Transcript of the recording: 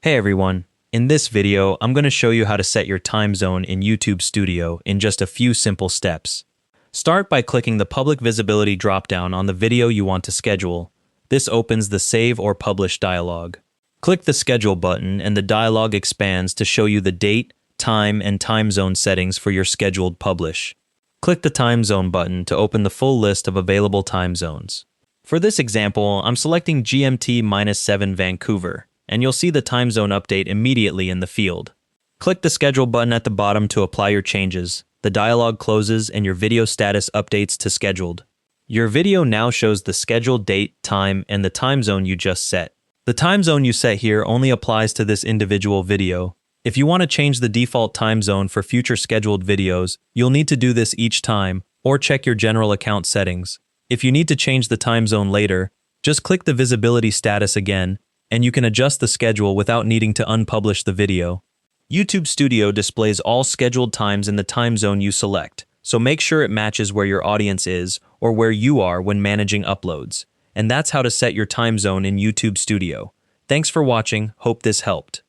Hey everyone, in this video I'm going to show you how to set your time zone in YouTube Studio in just a few simple steps. Start by clicking the Public Visibility dropdown on the video you want to schedule. This opens the Save or Publish dialog. Click the Schedule button and the dialog expands to show you the date, time, and time zone settings for your scheduled publish. Click the Time Zone button to open the full list of available time zones. For this example, I'm selecting GMT-7 Vancouver, and you'll see the time zone update immediately in the field. Click the Schedule button at the bottom to apply your changes. The dialog closes and your video status updates to scheduled. Your video now shows the scheduled date, time, and the time zone you just set. The time zone you set here only applies to this individual video. If you want to change the default time zone for future scheduled videos, you'll need to do this each time, or check your general account settings. If you need to change the time zone later, just click the visibility status again, and you can adjust the schedule without needing to unpublish the video. YouTube Studio displays all scheduled times in the time zone you select, so make sure it matches where your audience is or where you are when managing uploads. And that's how to set your time zone in YouTube Studio. Thanks for watching, hope this helped.